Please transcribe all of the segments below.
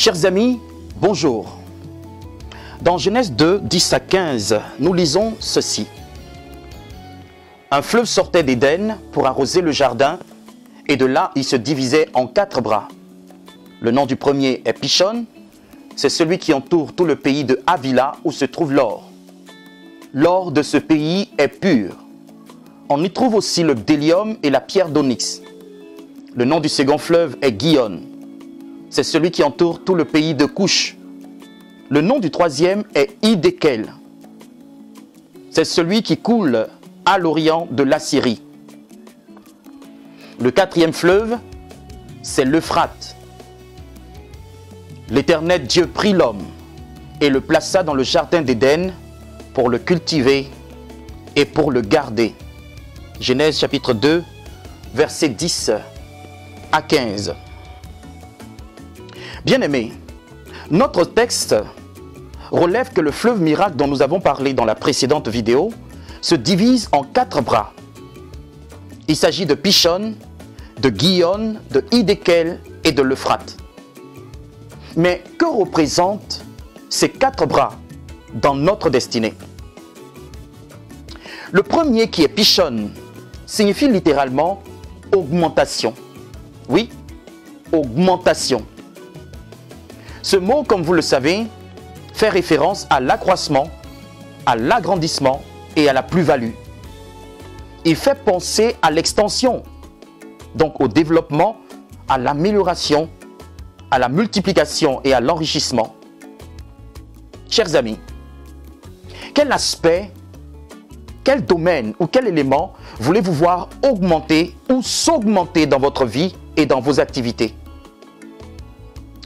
Chers amis, bonjour. Dans Genèse 2, 10 à 15, nous lisons ceci. Un fleuve sortait d'Éden pour arroser le jardin, et de là il se divisait en 4 bras. Le nom du premier est Pishon, c'est celui qui entoure tout le pays de Havila où se trouve l'or. L'or de ce pays est pur. On y trouve aussi le bdellium et la pierre d'onyx. Le nom du second fleuve est Gihon. C'est celui qui entoure tout le pays de Couche. Le nom du troisième est Hiddekel. C'est celui qui coule à l'orient de l'Assyrie. Le quatrième fleuve, c'est l'Euphrate. L'Éternel Dieu prit l'homme et le plaça dans le jardin d'Éden pour le cultiver et pour le garder. Genèse chapitre 2, versets 10 à 15. Bien-aimés, notre texte relève que le fleuve miracle dont nous avons parlé dans la précédente vidéo se divise en 4 bras. Il s'agit de Pishon, de Gihon, de Hiddekel et de l'Euphrate. Mais que représentent ces 4 bras dans notre destinée? Le premier, qui est Pishon, signifie littéralement augmentation. Oui, augmentation. Ce mot, comme vous le savez, fait référence à l'accroissement, à l'agrandissement et à la plus-value. Il fait penser à l'extension, donc au développement, à l'amélioration, à la multiplication et à l'enrichissement. Chers amis, quel aspect, quel domaine ou quel élément voulez-vous voir augmenter ou s'augmenter dans votre vie et dans vos activités?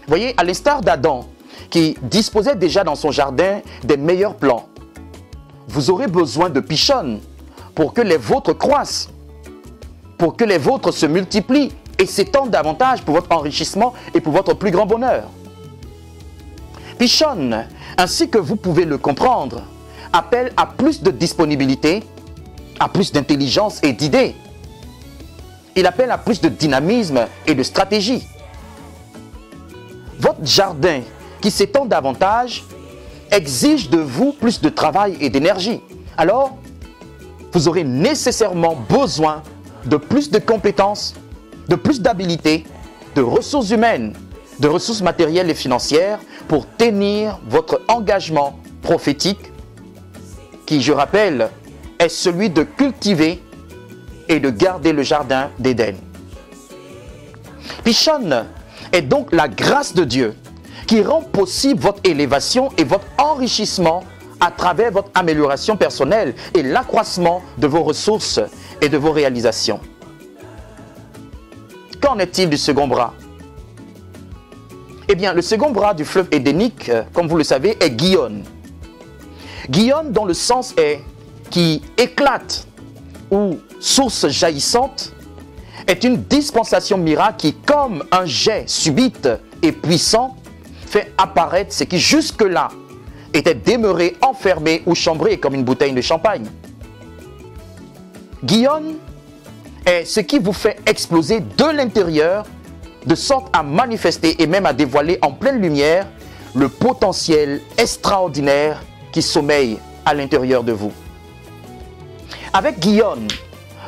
Voyez, à l'instar d'Adam, qui disposait déjà dans son jardin des meilleurs plants, vous aurez besoin de Pishon pour que les vôtres croissent, pour que les vôtres se multiplient et s'étendent davantage pour votre enrichissement et pour votre plus grand bonheur. Pishon, ainsi que vous pouvez le comprendre, appelle à plus de disponibilité, à plus d'intelligence et d'idées. Il appelle à plus de dynamisme et de stratégie. Votre jardin qui s'étend davantage exige de vous plus de travail et d'énergie. Alors, vous aurez nécessairement besoin de plus de compétences, de plus d'habilités, de ressources humaines, de ressources matérielles et financières pour tenir votre engagement prophétique qui, je rappelle, est celui de cultiver et de garder le jardin d'Éden. Pishon est donc la grâce de Dieu qui rend possible votre élévation et votre enrichissement à travers votre amélioration personnelle et l'accroissement de vos ressources et de vos réalisations. Qu'en est-il du second bras? Eh bien, le second bras du fleuve édénique, comme vous le savez, est Gihon. Gihon, dont le sens est qui éclate ou source jaillissante, est une dispensation miracle qui, comme un jet subite et puissant, fait apparaître ce qui jusque-là était demeuré enfermé ou chambré comme une bouteille de champagne. Gihon est ce qui vous fait exploser de l'intérieur, de sorte à manifester et même à dévoiler en pleine lumière le potentiel extraordinaire qui sommeille à l'intérieur de vous. Avec Gihon,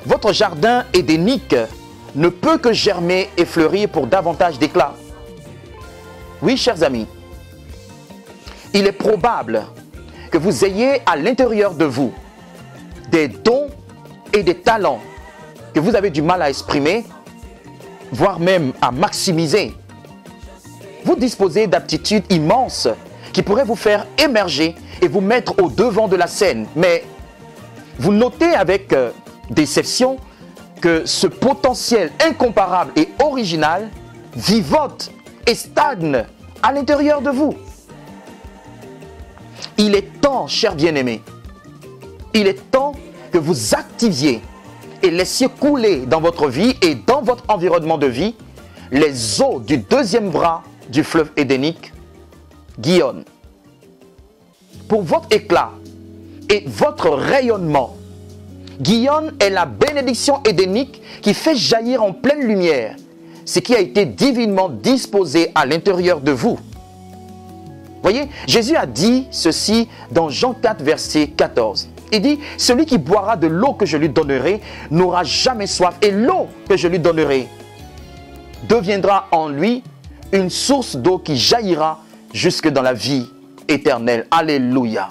votre jardin édénique ne peut que germer et fleurir pour davantage d'éclat. Oui, chers amis, il est probable que vous ayez à l'intérieur de vous des dons et des talents que vous avez du mal à exprimer, voire même à maximiser. Vous disposez d'aptitudes immenses qui pourraient vous faire émerger et vous mettre au devant de la scène. Mais vous notez avec déception que ce potentiel incomparable et original vivote et stagne à l'intérieur de vous. Il est temps, chers bien-aimés, il est temps que vous activiez et laissiez couler dans votre vie et dans votre environnement de vie les eaux du deuxième bras du fleuve édénique, Gihon. Pour votre éclat et votre rayonnement, Gihon est la bénédiction édénique qui fait jaillir en pleine lumière ce qui a été divinement disposé à l'intérieur de vous Voyez, Jésus a dit ceci dans Jean 4, verset 14. Il dit, celui qui boira de l'eau que je lui donnerai n'aura jamais soif. Et l'eau que je lui donnerai deviendra en lui une source d'eau qui jaillira jusque dans la vie éternelle. Alléluia.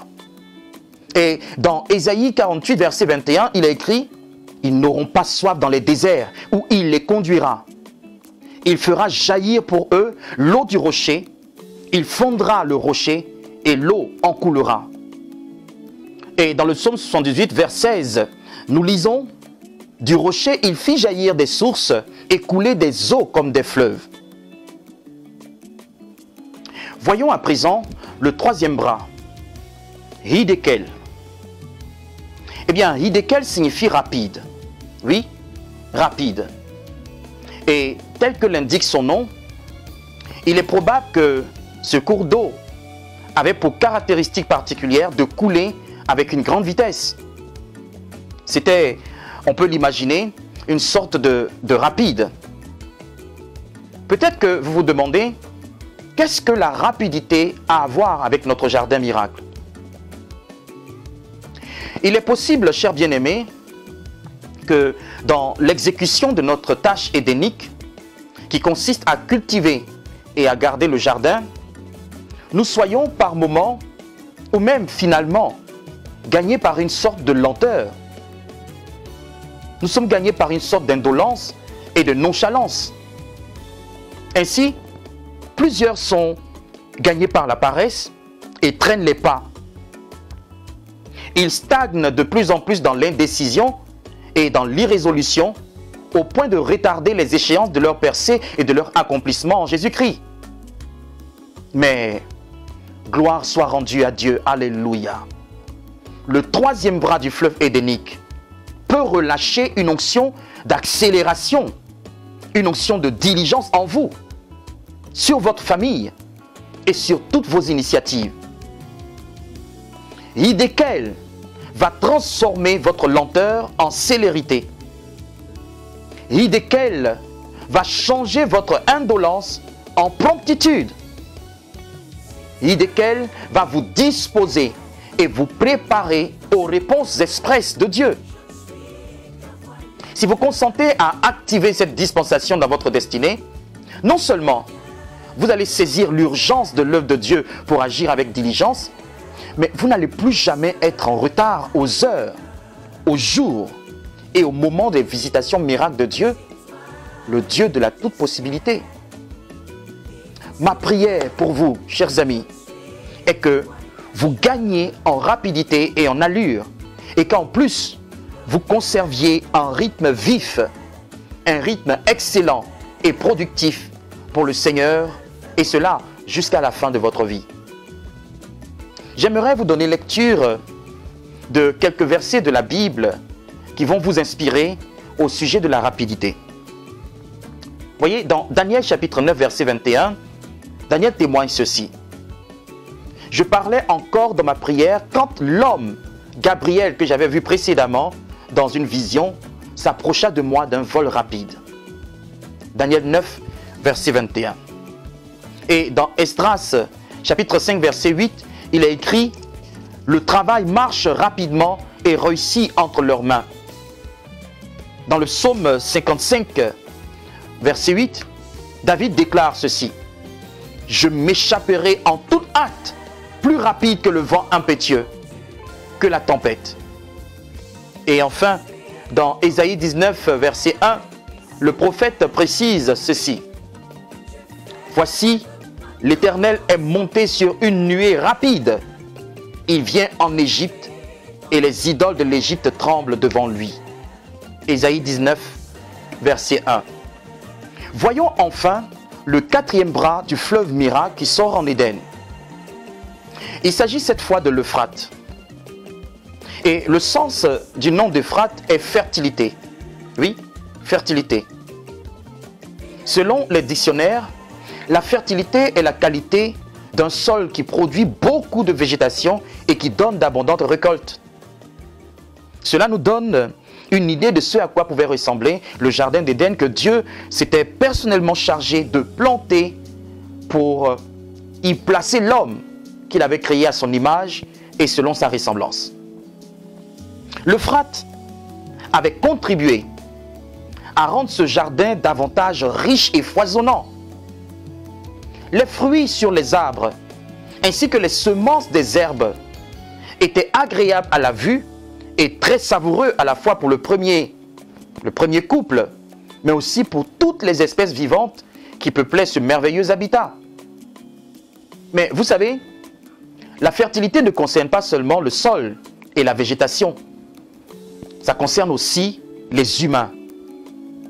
Et dans Ésaïe 48, verset 21, il a écrit, ils n'auront pas soif dans les déserts où il les conduira. Il fera jaillir pour eux l'eau du rocher. Il fondra le rocher et l'eau en coulera. Et dans le psaume 78, verset 16, nous lisons, du rocher il fit jaillir des sources et couler des eaux comme des fleuves. Voyons à présent le troisième bras, Hidekel. Eh bien, Hidekel signifie rapide. Oui, rapide. Et tel que l'indique son nom, il est probable que ce cours d'eau avait pour caractéristique particulière de couler avec une grande vitesse. C'était, on peut l'imaginer, une sorte de rapide. Peut-être que vous vous demandez, qu'est-ce que la rapidité a à voir avec notre jardin miracle? Il est possible, chers bien-aimés, que dans l'exécution de notre tâche édénique, qui consiste à cultiver et à garder le jardin, nous soyons par moments, ou même finalement, gagnés par une sorte de lenteur. Nous sommes gagnés par une sorte d'indolence et de nonchalance. Ainsi, plusieurs sont gagnés par la paresse et traînent les pas. Ils stagnent de plus en plus dans l'indécision et dans l'irrésolution, au point de retarder les échéances de leur percée et de leur accomplissement en Jésus-Christ. Mais, gloire soit rendue à Dieu, alléluia. Le troisième bras du fleuve édénique peut relâcher une onction d'accélération, une onction de diligence en vous, sur votre famille et sur toutes vos initiatives. Hidekel va transformer votre lenteur en célérité. Hidekel va changer votre indolence en promptitude. Hidekel va vous disposer et vous préparer aux réponses expresses de Dieu. Si vous consentez à activer cette dispensation dans votre destinée, non seulement vous allez saisir l'urgence de l'œuvre de Dieu pour agir avec diligence, mais vous n'allez plus jamais être en retard aux heures, aux jours et au moment des visitations miracles de Dieu, le Dieu de la toute possibilité. Ma prière pour vous, chers amis, est que vous gagniez en rapidité et en allure, et qu'en plus, vous conserviez un rythme vif, un rythme excellent et productif pour le Seigneur, et cela jusqu'à la fin de votre vie. J'aimerais vous donner lecture de quelques versets de la Bible qui vont vous inspirer au sujet de la rapidité. Voyez, dans Daniel chapitre 9, verset 21, Daniel témoigne ceci. Je parlais encore dans ma prière quand l'homme, Gabriel, que j'avais vu précédemment dans une vision, s'approcha de moi d'un vol rapide. Daniel 9, verset 21. Et dans Esdras, chapitre 5, verset 8, il a écrit « Le travail marche rapidement et réussit entre leurs mains ». Dans le psaume 55, verset 8, David déclare ceci. « Je m'échapperai en toute hâte, plus rapide que le vent impétueux, que la tempête. » Et enfin, dans Ésaïe 19, verset 1, le prophète précise ceci. « Voici, l'Éternel est monté sur une nuée rapide. Il vient en Égypte et les idoles de l'Égypte tremblent devant lui. » Ésaïe 19, verset 1. Voyons enfin le quatrième bras du fleuve miracle qui sort en Éden. Il s'agit cette fois de l'Euphrate. Et le sens du nom d'Euphrate est fertilité. Oui, fertilité. Selon les dictionnaires, la fertilité est la qualité d'un sol qui produit beaucoup de végétation et qui donne d'abondantes récoltes. Cela nous donne une idée de ce à quoi pouvait ressembler le jardin d'Éden que Dieu s'était personnellement chargé de planter pour y placer l'homme qu'il avait créé à son image et selon sa ressemblance. L'Euphrate avait contribué à rendre ce jardin davantage riche et foisonnant. Les fruits sur les arbres ainsi que les semences des herbes étaient agréables à la vue et très savoureux à la fois pour le premier couple, mais aussi pour toutes les espèces vivantes qui peuplaient ce merveilleux habitat. Mais vous savez, la fertilité ne concerne pas seulement le sol et la végétation. Ça concerne aussi les humains,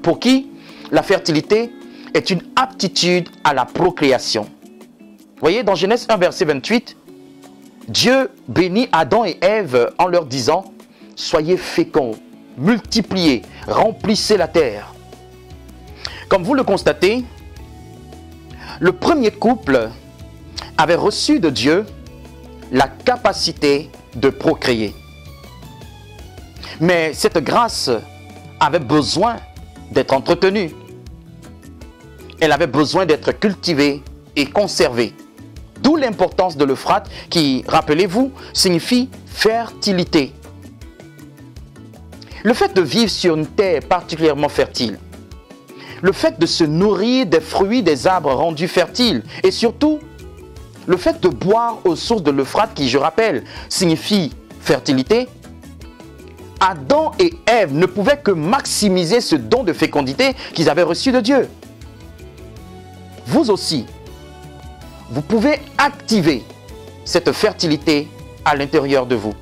pour qui la fertilité est une aptitude à la procréation. Vous voyez, dans Genèse 1, verset 28, Dieu bénit Adam et Ève en leur disant « Soyez féconds, multipliez, remplissez la terre. » Comme vous le constatez, le premier couple avait reçu de Dieu la capacité de procréer. Mais cette grâce avait besoin d'être entretenue. Elle avait besoin d'être cultivée et conservée. D'où l'importance de l'Euphrate qui, rappelez-vous, signifie fertilité. Le fait de vivre sur une terre particulièrement fertile, le fait de se nourrir des fruits des arbres rendus fertiles et surtout, le fait de boire aux sources de l'Euphrate qui, je rappelle, signifie fertilité, Adam et Ève ne pouvaient que maximiser ce don de fécondité qu'ils avaient reçu de Dieu. Vous aussi, vous pouvez activer cette fertilité à l'intérieur de vous.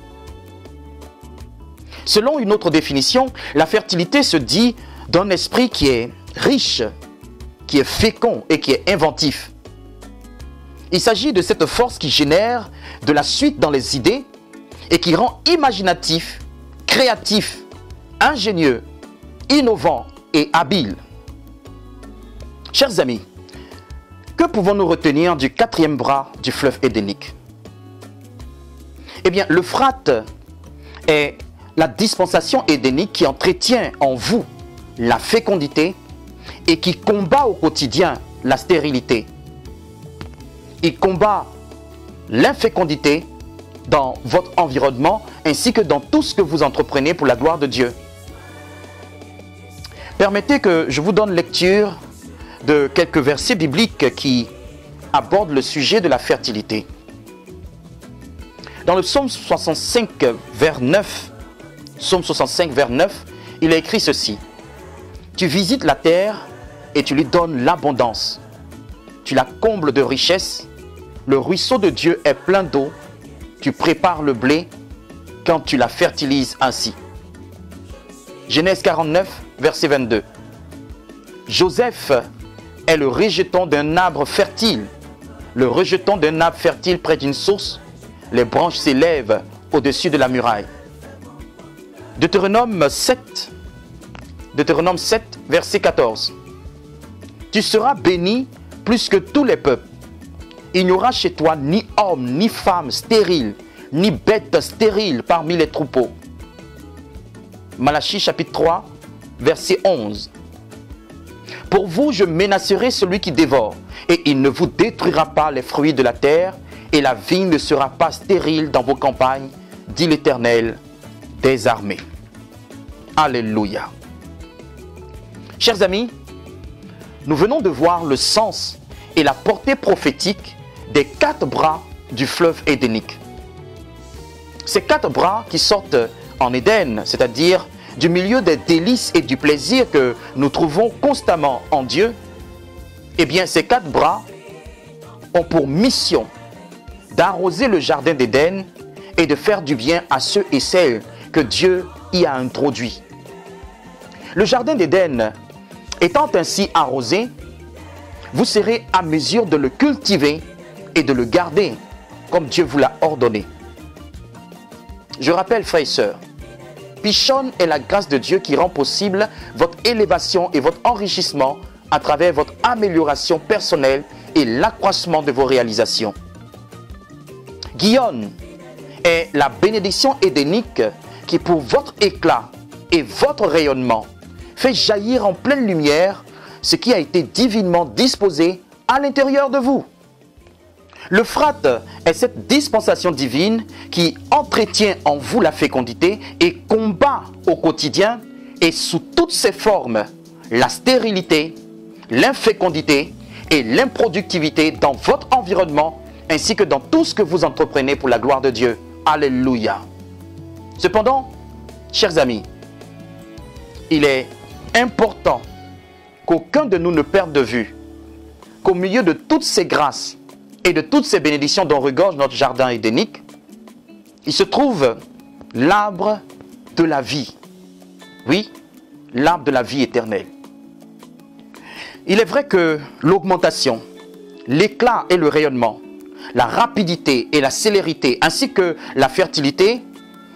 Selon une autre définition, la fertilité se dit d'un esprit qui est riche, qui est fécond et qui est inventif. Il s'agit de cette force qui génère de la suite dans les idées et qui rend imaginatif, créatif, ingénieux, innovant et habile. Chers amis, que pouvons-nous retenir du quatrième bras du fleuve Édénique? Eh bien, l'Euphrate est la dispensation édénique qui entretient en vous la fécondité et qui combat au quotidien la stérilité. Il combat l'infécondité dans votre environnement ainsi que dans tout ce que vous entreprenez pour la gloire de Dieu. Permettez que je vous donne lecture de quelques versets bibliques qui abordent le sujet de la fertilité. Dans le psaume 65, vers 9, il est écrit ceci: « Tu visites la terre et tu lui donnes l'abondance. Tu la combles de richesses. Le ruisseau de Dieu est plein d'eau. Tu prépares le blé quand tu la fertilises ainsi. » Genèse 49, verset 22. Joseph est le rejeton d'un arbre fertile. Le rejeton d'un arbre fertile près d'une source. Les branches s'élèvent au-dessus de la muraille. Deutéronome 7, verset 14. Tu seras béni plus que tous les peuples. Il n'y aura chez toi ni homme, ni femme stérile, ni bête stérile parmi les troupeaux. Malachie chapitre 3, verset 11. Pour vous, je menacerai celui qui dévore, et il ne vous détruira pas les fruits de la terre, et la vigne ne sera pas stérile dans vos campagnes, dit l'Éternel des armées. Alléluia. Chers amis, nous venons de voir le sens et la portée prophétique des 4 bras du fleuve Édénique. Ces 4 bras qui sortent en Éden, c'est-à-dire du milieu des délices et du plaisir que nous trouvons constamment en Dieu, eh bien ces 4 bras ont pour mission d'arroser le jardin d'Éden et de faire du bien à ceux et celles que Dieu y a introduits. Le jardin d'Éden étant ainsi arrosé, vous serez à mesure de le cultiver et de le garder comme Dieu vous l'a ordonné. Je rappelle, frères et sœurs, Pichon est la grâce de Dieu qui rend possible votre élévation et votre enrichissement à travers votre amélioration personnelle et l'accroissement de vos réalisations. Guillaume est la bénédiction édénique qui, pour votre éclat et votre rayonnement, fait jaillir en pleine lumière ce qui a été divinement disposé à l'intérieur de vous. L'Euphrate est cette dispensation divine qui entretient en vous la fécondité et combat au quotidien et sous toutes ses formes la stérilité, l'infécondité et l'improductivité dans votre environnement ainsi que dans tout ce que vous entreprenez pour la gloire de Dieu. Alléluia. Cependant, chers amis, il est important qu'aucun de nous ne perde de vue qu'au milieu de toutes ces grâces et de toutes ces bénédictions dont regorge notre jardin édénique, il se trouve l'arbre de la vie. Oui, l'arbre de la vie éternelle. Il est vrai que l'augmentation, l'éclat et le rayonnement, la rapidité et la célérité, ainsi que la fertilité,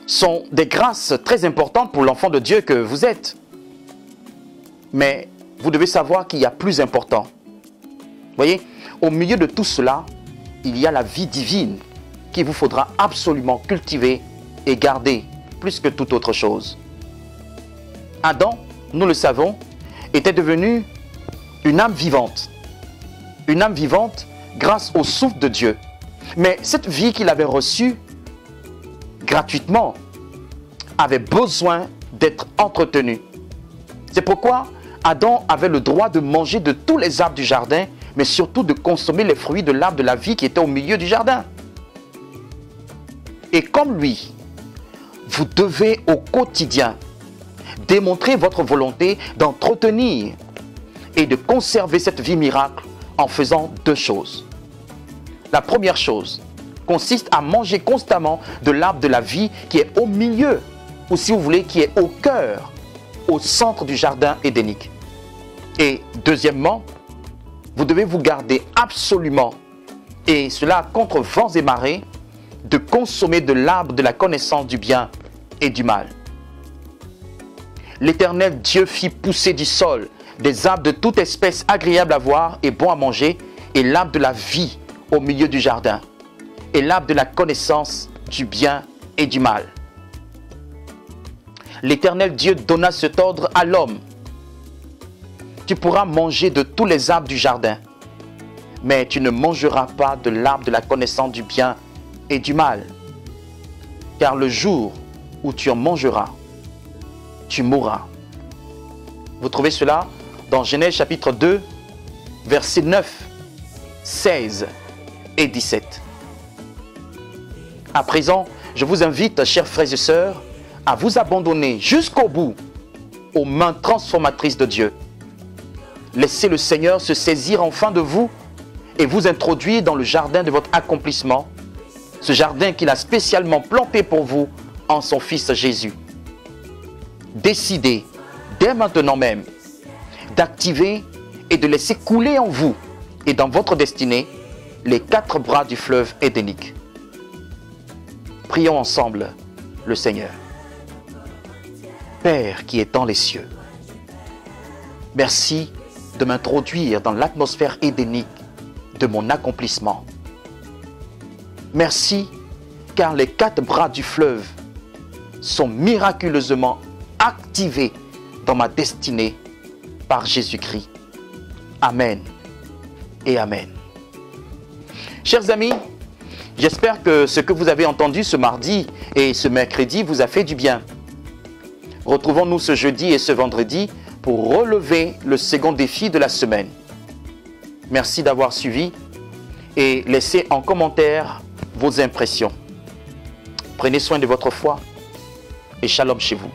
sont des grâces très importantes pour l'enfant de Dieu que vous êtes. Mais vous devez savoir qu'il y a plus important. Voyez, au milieu de tout cela, il y a la vie divine qu'il vous faudra absolument cultiver et garder plus que toute autre chose. Adam, nous le savons, était devenu une âme vivante. Une âme vivante grâce au souffle de Dieu. Mais cette vie qu'il avait reçue gratuitement avait besoin d'être entretenue. C'est pourquoi Adam avait le droit de manger de tous les arbres du jardin, mais surtout de consommer les fruits de l'arbre de la vie qui était au milieu du jardin. Et comme lui, vous devez au quotidien démontrer votre volonté d'entretenir et de conserver cette vie miracle en faisant deux choses. La première chose consiste à manger constamment de l'arbre de la vie qui est au milieu, ou si vous voulez, qui est au cœur, au centre du jardin édénique. Et deuxièmement, vous devez vous garder absolument, et cela contre vents et marées, de consommer de l'arbre de la connaissance du bien et du mal. L'Éternel Dieu fit pousser du sol des arbres de toute espèce agréables à voir et bons à manger, et l'arbre de la vie au milieu du jardin, et l'arbre de la connaissance du bien et du mal. L'Éternel Dieu donna cet ordre à l'homme. Tu pourras manger de tous les arbres du jardin, mais tu ne mangeras pas de l'arbre de la connaissance du bien et du mal. Car le jour où tu en mangeras, tu mourras. Vous trouvez cela dans Genèse chapitre 2, versets 9, 16 et 17. À présent, je vous invite, chers frères et sœurs, à vous abandonner jusqu'au bout aux mains transformatrices de Dieu. Laissez le Seigneur se saisir enfin de vous et vous introduire dans le jardin de votre accomplissement, ce jardin qu'il a spécialement planté pour vous en son Fils Jésus. Décidez, dès maintenant même, d'activer et de laisser couler en vous et dans votre destinée les 4 bras du fleuve édénique. Prions ensemble le Seigneur. Père qui est dans les cieux, merci de m'introduire dans l'atmosphère édénique de mon accomplissement. Merci car les 4 bras du fleuve sont miraculeusement activés dans ma destinée par Jésus-Christ. Amen et Amen. Chers amis, j'espère que ce que vous avez entendu ce mardi et ce mercredi vous a fait du bien. Retrouvons-nous ce jeudi et ce vendredi pour relever le second défi de la semaine. Merci d'avoir suivi et laissez en commentaire vos impressions. Prenez soin de votre foi et shalom chez vous.